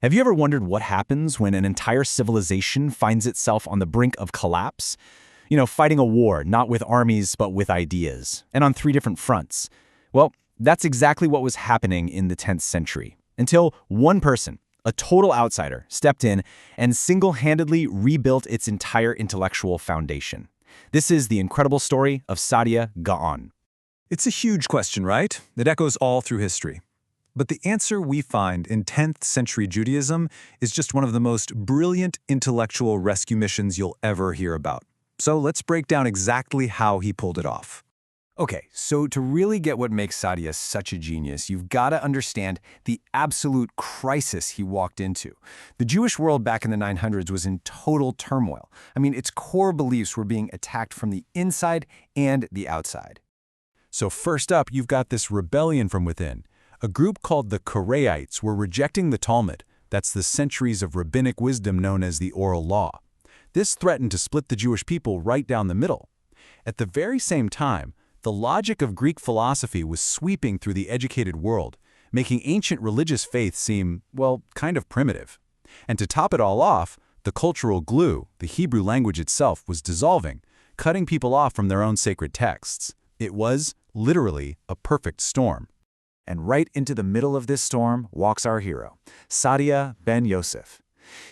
Have you ever wondered what happens when an entire civilization finds itself on the brink of collapse? Fighting a war, not with armies, but with ideas, and on three different fronts. Well, that's exactly what was happening in the 10th century, until one person, a total outsider, stepped in and single-handedly rebuilt its entire intellectual foundation. This is the incredible story of Saadia Gaon. It's a huge question, right? It echoes all through history. But the answer we find in 10th century Judaism is just one of the most brilliant intellectual rescue missions you'll ever hear about. So let's break down exactly how he pulled it off. Okay, so to really get what makes Saadia such a genius, you've got to understand the absolute crisis he walked into. The Jewish world back in the 900s was in total turmoil. Its core beliefs were being attacked from the inside and the outside. So first up, you've got this rebellion from within. A group called the Karaites were rejecting the Talmud, that's the centuries of rabbinic wisdom known as the oral law. This threatened to split the Jewish people right down the middle. At the very same time, the logic of Greek philosophy was sweeping through the educated world, making ancient religious faith seem, well, kind of primitive. And to top it all off, the cultural glue, the Hebrew language itself, was dissolving, cutting people off from their own sacred texts. It was, literally, a perfect storm. And right into the middle of this storm walks our hero, Saadia ben Yosef.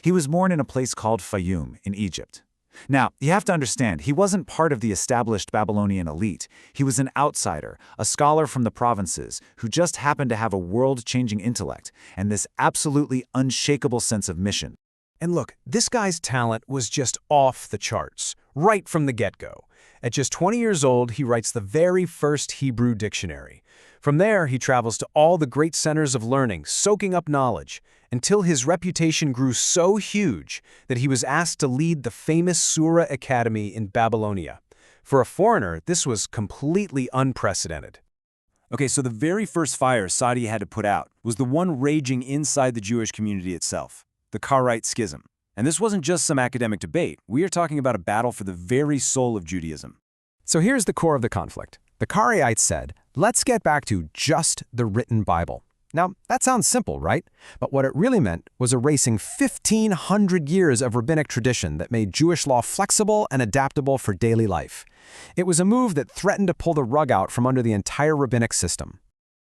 He was born in a place called Fayum in Egypt. Now, you have to understand, he wasn't part of the established Babylonian elite. He was an outsider, a scholar from the provinces, who just happened to have a world-changing intellect and this absolutely unshakable sense of mission. And look, this guy's talent was just off the charts, right from the get-go. At just 20 years old, he writes the very first Hebrew dictionary. From there, he travels to all the great centers of learning, soaking up knowledge, until his reputation grew so huge that he was asked to lead the famous Sura Academy in Babylonia. For a foreigner, this was completely unprecedented. Okay, so the very first fire Saadia had to put out was the one raging inside the Jewish community itself, the Karaite Schism. And this wasn't just some academic debate. We are talking about a battle for the very soul of Judaism. So here's the core of the conflict. The Karaites said, let's get back to just the written Bible. Now, that sounds simple, right? But what it really meant was erasing 1,500 years of rabbinic tradition that made Jewish law flexible and adaptable for daily life. It was a move that threatened to pull the rug out from under the entire rabbinic system.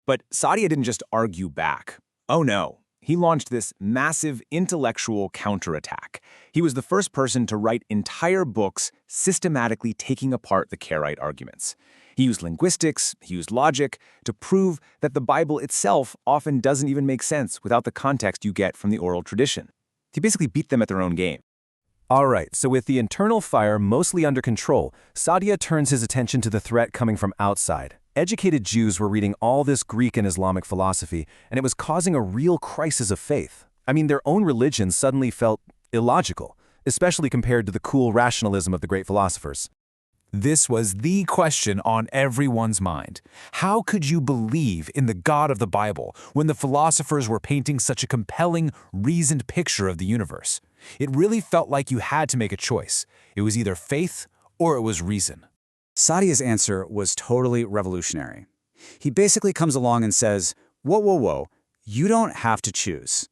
But Saadia didn't just argue back. Oh no. He launched this massive intellectual counterattack. He was the first person to write entire books systematically taking apart the Karaite arguments. He used linguistics, he used logic, to prove that the Bible itself often doesn't even make sense without the context you get from the oral tradition. He basically beat them at their own game. All right, so with the internal fire mostly under control, Saadia turns his attention to the threat coming from outside. Educated Jews were reading all this Greek and Islamic philosophy, and it was causing a real crisis of faith. Their own religion suddenly felt illogical, especially compared to the cool rationalism of the great philosophers. This was the question on everyone's mind. How could you believe in the God of the Bible when the philosophers were painting such a compelling, reasoned picture of the universe? It really felt like you had to make a choice. It was either faith or it was reason. Saadia's answer was totally revolutionary. He basically comes along and says, whoa, you don't have to choose.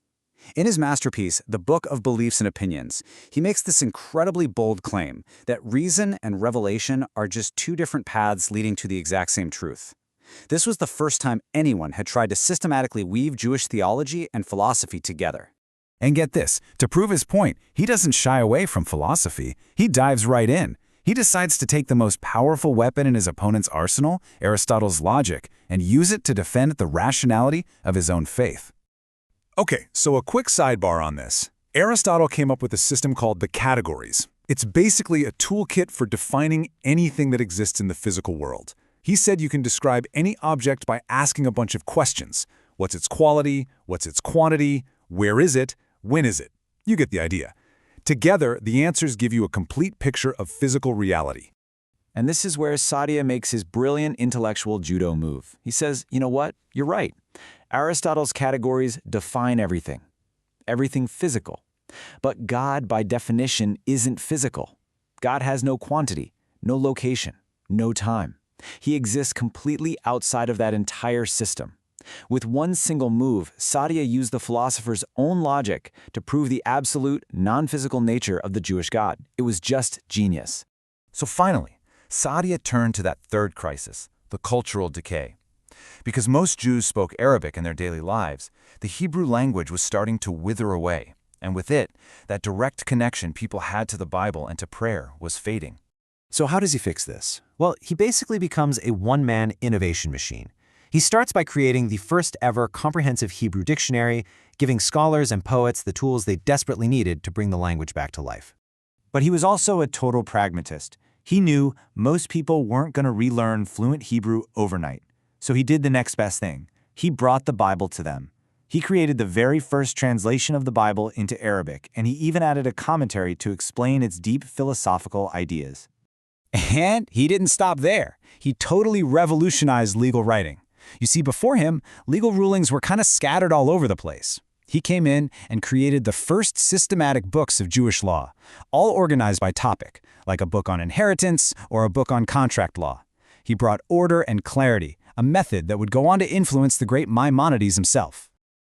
In his masterpiece, The Book of Beliefs and Opinions, he makes this incredibly bold claim that reason and revelation are just two different paths leading to the exact same truth. This was the first time anyone had tried to systematically weave Jewish theology and philosophy together. And get this, to prove his point, he doesn't shy away from philosophy. He dives right in. He decides to take the most powerful weapon in his opponent's arsenal, Aristotle's logic, and use it to defend the rationality of his own faith. Okay, so a quick sidebar on this. Aristotle came up with a system called the categories. It's basically a toolkit for defining anything that exists in the physical world. He said you can describe any object by asking a bunch of questions. What's its quality? What's its quantity? Where is it? When is it? You get the idea. Together, the answers give you a complete picture of physical reality. And this is where Saadia makes his brilliant intellectual judo move. He says, you know what? You're right. Aristotle's categories define everything. Everything physical. But God, by definition, isn't physical. God has no quantity, no location, no time. He exists completely outside of that entire system. With one single move, Saadia used the philosopher's own logic to prove the absolute, non-physical nature of the Jewish God. It was just genius. So finally, Saadia turned to that third crisis, the cultural decay. Because most Jews spoke Arabic in their daily lives, the Hebrew language was starting to wither away, and with it, that direct connection people had to the Bible and to prayer was fading. So how does he fix this? Well, he basically becomes a one-man innovation machine. He starts by creating the first ever comprehensive Hebrew dictionary, giving scholars and poets the tools they desperately needed to bring the language back to life. But he was also a total pragmatist. He knew most people weren't going to relearn fluent Hebrew overnight. So he did the next best thing. He brought the Bible to them. He created the very first translation of the Bible into Arabic, and he even added a commentary to explain its deep philosophical ideas. And he didn't stop there. He totally revolutionized legal writing. You see, before him, legal rulings were kind of scattered all over the place. He came in and created the first systematic books of Jewish law, all organized by topic, like a book on inheritance or a book on contract law. He brought order and clarity, a method that would go on to influence the great Maimonides himself.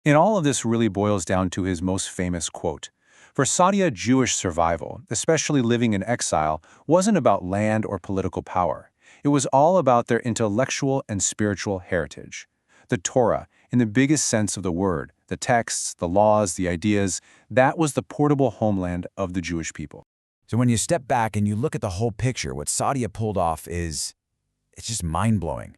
And all of this really boils down to his most famous quote. For Saadia, Jewish survival, especially living in exile, wasn't about land or political power. It was all about their intellectual and spiritual heritage. The Torah, in the biggest sense of the word, the texts, the laws, the ideas, that was the portable homeland of the Jewish people. So when you step back and you look at the whole picture, what Saadia pulled off it's just mind-blowing.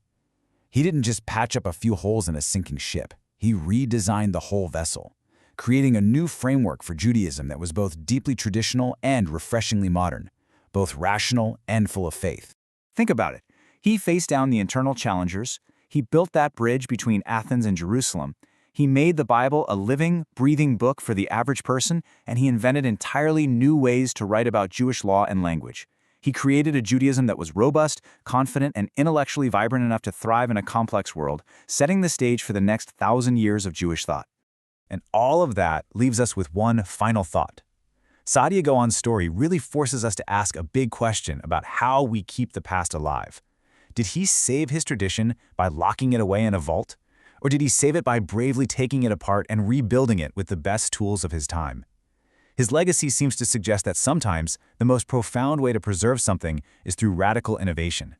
He didn't just patch up a few holes in a sinking ship. He redesigned the whole vessel, creating a new framework for Judaism that was both deeply traditional and refreshingly modern, both rational and full of faith. Think about it. He faced down the internal challengers. He built that bridge between Athens and Jerusalem. He made the Bible a living, breathing book for the average person, and he invented entirely new ways to write about Jewish law and language. He created a Judaism that was robust, confident, and intellectually vibrant enough to thrive in a complex world, setting the stage for the next 1,000 years of Jewish thought. And all of that leaves us with one final thought. Saadia Gaon's story really forces us to ask a big question about how we keep the past alive. Did he save his tradition by locking it away in a vault? Or did he save it by bravely taking it apart and rebuilding it with the best tools of his time? His legacy seems to suggest that sometimes the most profound way to preserve something is through radical innovation.